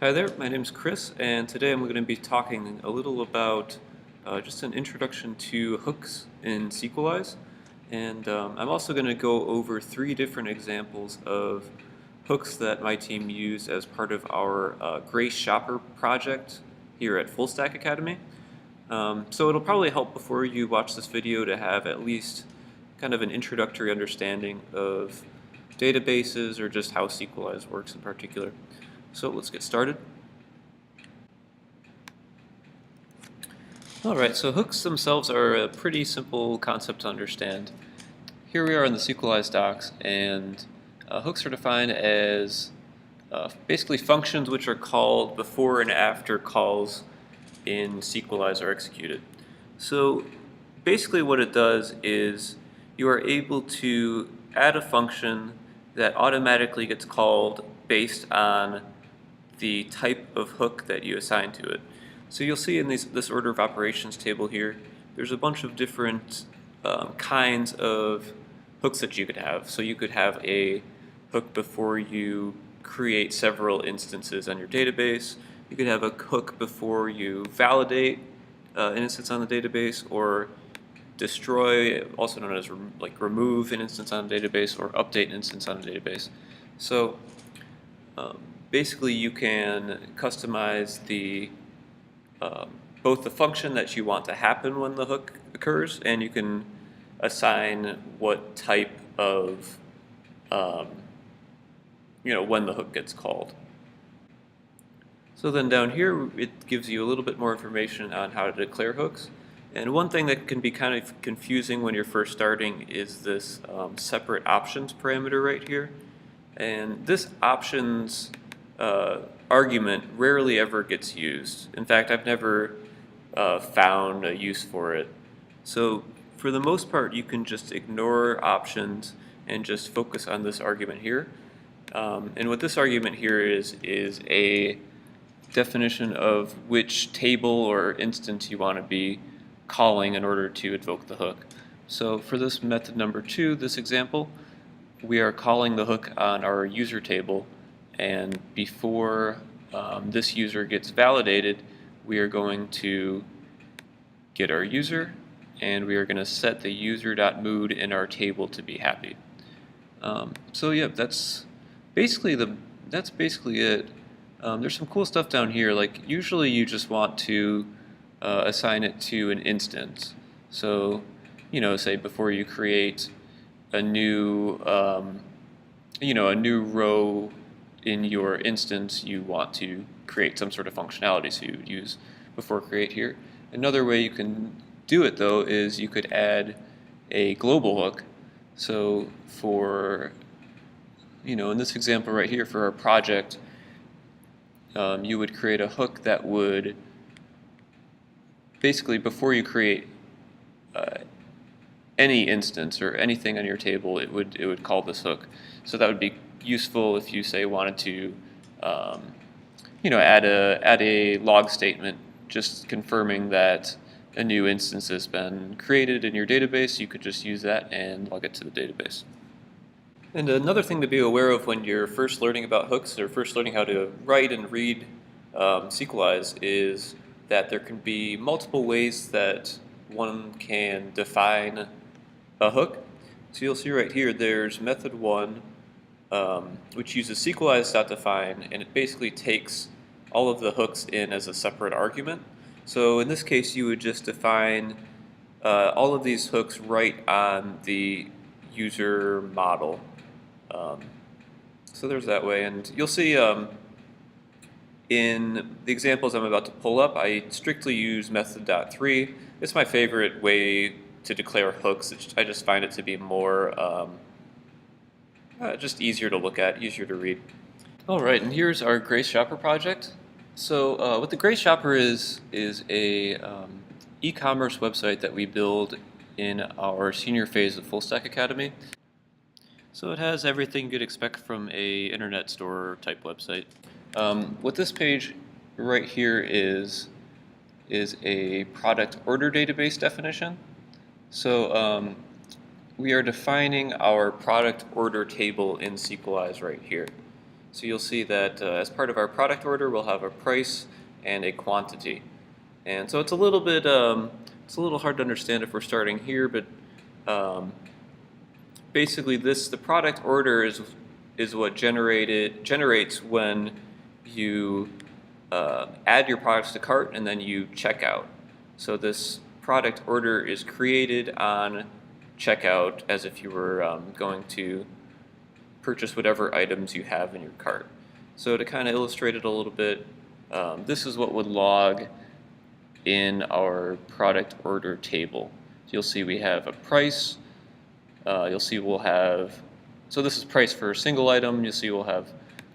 Hi there, my name is Chris, and today I'm going to be talking a little about just an introduction to hooks in Sequelize. And I'm also going to go over 3 different examples of hooks that my team used as part of our Grace Shopper project here at Full Stack Academy. So it'll probably help before you watch this video to have at least kind of an introductory understanding of databases or just how Sequelize works in particular. So let's get started. Alright, so hooks themselves are a pretty simple concept to understand. Here we are in the Sequelize docs, and hooks are defined as basically functions which are called before and after calls in Sequelize are executed. So basically what it does is you are able to add a function that automatically gets called based on the type of hook that you assign to it. So you'll see in this order of operations table here, there's a bunch of different kinds of hooks that you could have. So you could have a hook before you create several instances on your database. You could have a hook before you validate an instance on the database, or destroy, also known as remove an instance on a database, or update an instance on a database. So basically you can customize the both the function that you want to happen when the hook occurs, and you can assign what type of when the hook gets called. So then down here it gives you a little bit more information on how to declare hooks. And one thing that can be kind of confusing when you're first starting is this separate options parameter right here. And this options argument rarely ever gets used. In fact, I've never found a use for it. So for the most part, you can just ignore options and just focus on this argument here. And what this argument here is a definition of which table or instance you want to be calling in order to invoke the hook. So for this method number 2, this example, we are calling the hook on our user table, and before this user gets validated, we are going to get our user, and we are going to set the user.mood in our table to be happy. So yeah, that's basically it. There's some cool stuff down here. Like usually you just want to assign it to an instance. So say before you create a new a new row in your instance, you want to create some sort of functionality, so you would use before create here. Another way you can do it though is you could add a global hook. So for in this example right here for our project, you would create a hook that would basically, before you create any instance or anything on your table, it would call this hook. So that would be useful if you say wanted to add a log statement just confirming that a new instance has been created in your database. You could just use that and log it to the database. And another thing to be aware of when you're first learning about hooks or first learning how to write and read Sequelize is that there can be multiple ways that one can define a hook. So you'll see right here there's method 1, which uses Sequelize.define, and it basically takes all of the hooks in as a separate argument. So in this case you would just define all of these hooks right on the user model. So there's that way, and you'll see in the examples I'm about to pull up, I strictly use method.3. It's my favorite way to declare hooks. I just find it to be more just easier to look at, easier to read. Alright, and here's our Grace Shopper project. So what the Grace Shopper is a e-commerce website that we build in our senior phase of Full Stack Academy. So it has everything you'd expect from a internet store type website. What this page right here is a product order database definition. So we are defining our product order table in Sequelize right here. So you'll see that as part of our product order, we'll have a price and a quantity. And so it's a little bit, it's a little hard to understand if we're starting here, but basically the product order is what generates when you add your products to cart and then you check out. So this product order is created on checkout as if you were going to purchase whatever items you have in your cart. So to kind of illustrate it a little bit, this is what would log in our product order table. So you'll see we have a price. You'll see we'll have, so this is price for a single item. You'll see we'll have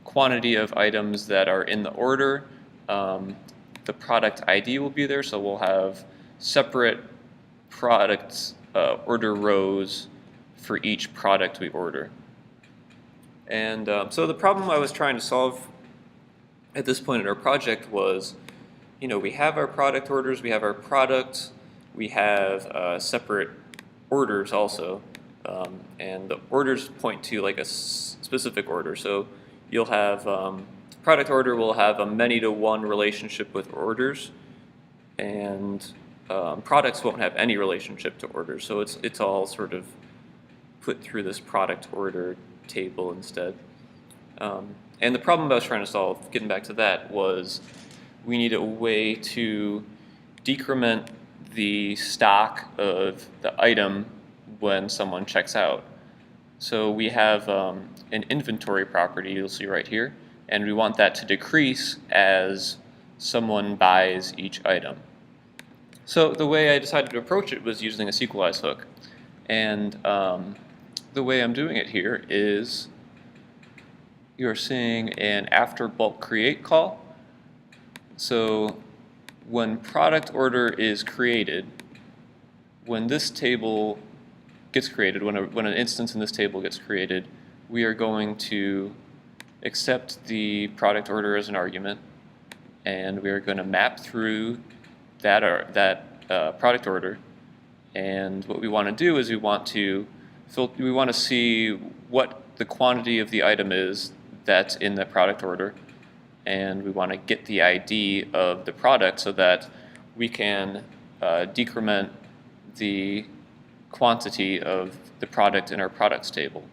quantity of items that are in the order. The product ID will be there, so we'll have separate products order rows for each product we order. And so the problem I was trying to solve at this point in our project was, we have our product orders, we have our products, we have separate orders also, and the orders point to like a specific order. So you'll have product order will have a many-to-one relationship with orders, and products won't have any relationship to orders. So it's all sort of put through this product order table instead. And the problem I was trying to solve, getting back to that, was we need a way to decrement the stock of the item when someone checks out. So we have an inventory property you'll see right here, and we want that to decrease as someone buys each item. So the way I decided to approach it was using a Sequelize hook. And the way I'm doing it here is you're seeing an after bulk create call. So when product order is created, when this table gets created, when an instance in this table gets created, we are going to accept the product order as an argument, and we are going to map through that product order. And what we want to do is we want to see what the quantity of the item is that's in the product order, and we want to get the ID of the product so that we can decrement the quantity of the product in our products table.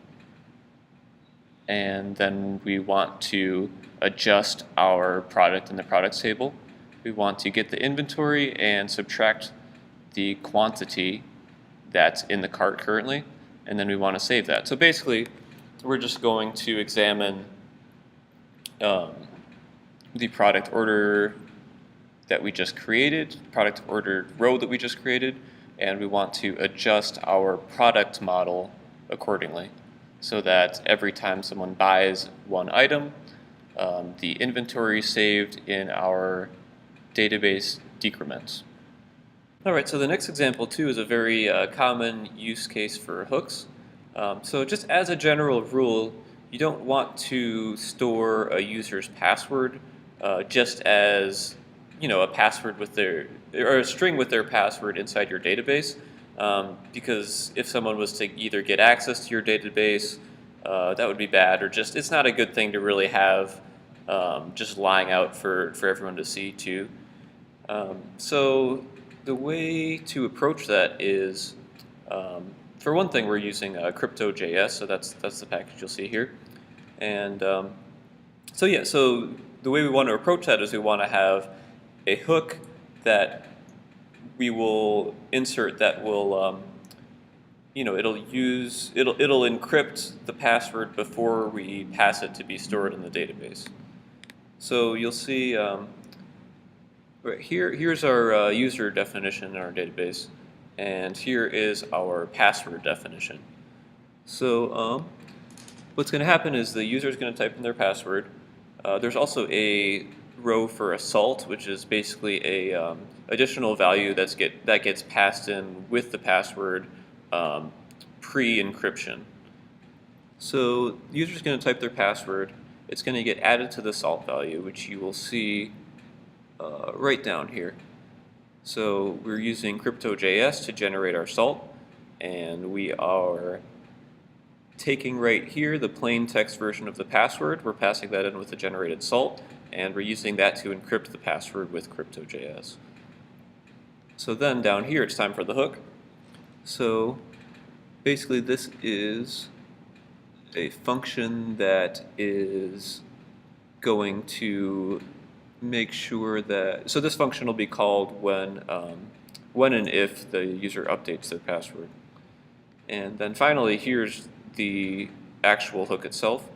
And then we want to adjust our product in the products table. We want to get the inventory and subtract the quantity that's in the cart currently, and then we want to save that. So basically, we're just going to examine the product order that we just created, product order row that we just created, and we want to adjust our product model accordingly so that every time someone buys one item, the inventory saved in our database decrements. Alright, so the next example too is a very common use case for hooks. So just as a general rule, you don't want to store a user's password just as a password with or a string with their password inside your database, because if someone was to either get access to your database, that would be bad, or just it's not a good thing to really have just lying out for everyone to see too. So the way to approach that is, for one thing, we're using crypto.js, so that's the package you'll see here. And so the way we want to approach that is we want to have a hook that we will insert that will, it'll encrypt the password before we pass it to be stored in the database. So you'll see right here's our user definition in our database, and here is our password definition. So what's going to happen is the user is going to type in their password. There's also a row for assault, which is basically a additional value that gets passed in with the password pre-encryption. So the user is going to type their password. It's going to get added to the salt value, which you will see right down here. So we're using crypto.js to generate our salt, and we are taking right here the plain text version of the password, we're passing that in with the generated salt, and we're using that to encrypt the password with crypto.js. So then down here it's time for the hook. So basically this is a function that is going to make sure that, so this function will be called when and if the user updates their password. And then finally, here's the actual hook itself.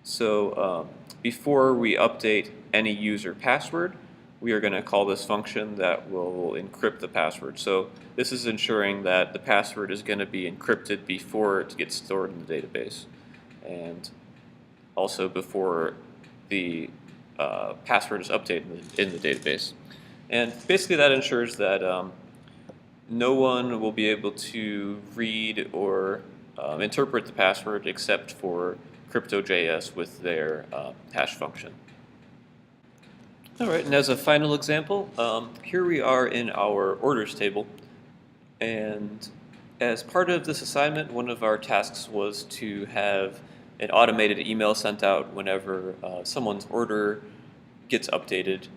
So before we update any user password, we are going to call this function that will encrypt the password. So this is ensuring that the password is going to be encrypted before it gets stored in the database, and also before the password is updated in the database. And basically that ensures that no one will be able to read or interpret the password except for crypto.js with their hash function. All right, and as a final example, here we are in our orders table. And as part of this assignment, one of our tasks was to have an automated email sent out whenever someone's order gets updated,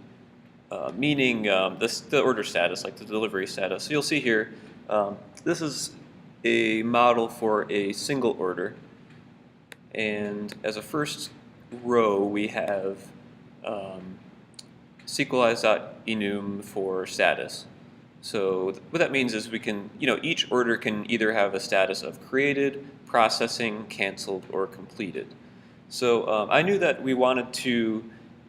meaning the order status, like the delivery status. So you'll see here, this is a model for a single order. And as a first row, we have Sequelize.enum for status. So what that means is we can, each order can either have a status of created, processing, canceled, or completed. So I knew that we wanted to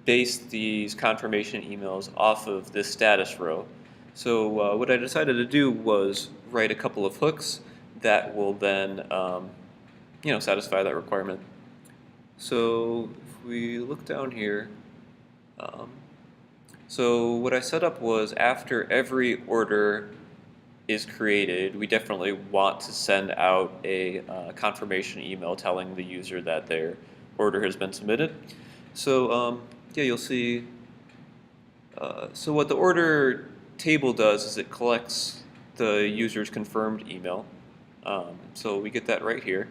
base these confirmation emails off of this status row. So what I decided to do was write a couple of hooks that will then, satisfy that requirement. So if we look down here, so what I set up was after every order is created, we definitely want to send out a confirmation email telling the user that their order has been submitted. So yeah, you'll see, so what the order table does is it collects the user's confirmed email. So we get that right here.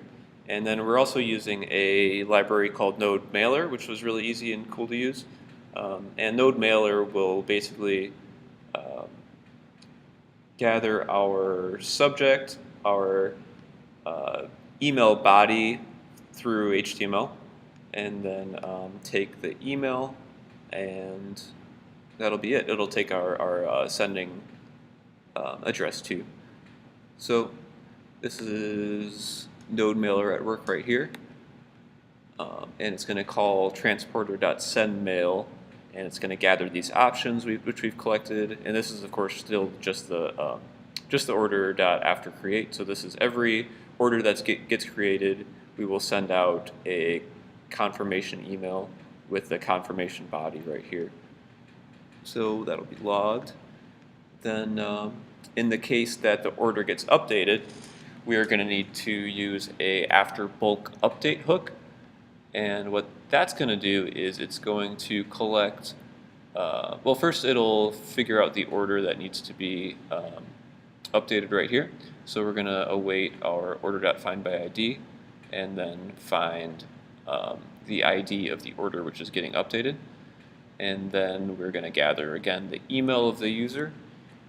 And then we're also using a library called Node Mailer, which was really easy and cool to use. And Node Mailer will basically gather our subject, our email body through HTML, and then take the email, and that'll be it. It'll take our sending address too. So this is Node Mailer at work right here. And it's going to call transporter.sendMail, and it's going to gather these options which we've collected. And this is, of course, still just the order.afterCreate. So this is every order that gets created, we will send out a confirmation email with the confirmation body right here. So that'll be logged. Then in the case that the order gets updated, we are going to need to use a after bulk update hook. And what that's going to do is it's going to collect, well, first it'll figure out the order that needs to be updated right here. So we're going to await our order.findById and then find the ID of the order which is getting updated. And then we're going to gather, again, the email of the user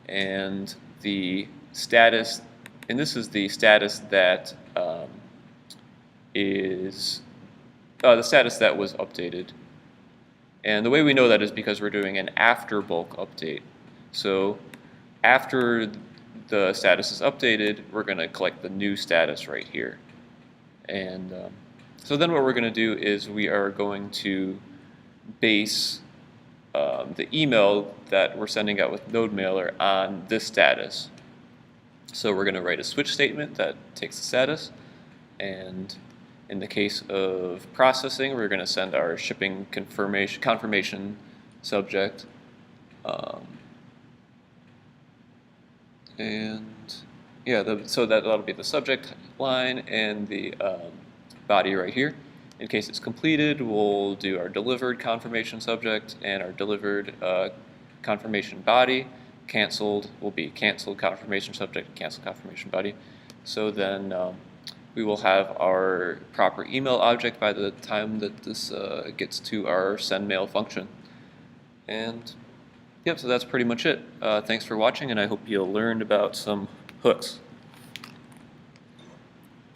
and the status. And this is the status that is the status that was updated. And the way we know that is because we're doing an after bulk update. So after the status is updated, we're going to collect the new status right here. And so then what we're going to do is we are going to base the email that we're sending out with Node Mailer on this status. So we're going to write a switch statement that takes the status, and in the case of processing, we're going to send our shipping confirmation subject, and yeah, so that'll be the subject line and the body right here. In case it's completed, we'll do our delivered confirmation subject and our delivered confirmation body. Canceled will be canceled confirmation subject, canceled confirmation body. So then we will have our proper email object by the time that this gets to our send mail function. And yep, so that's pretty much it. Thanks for watching, and I hope you learned about some hooks.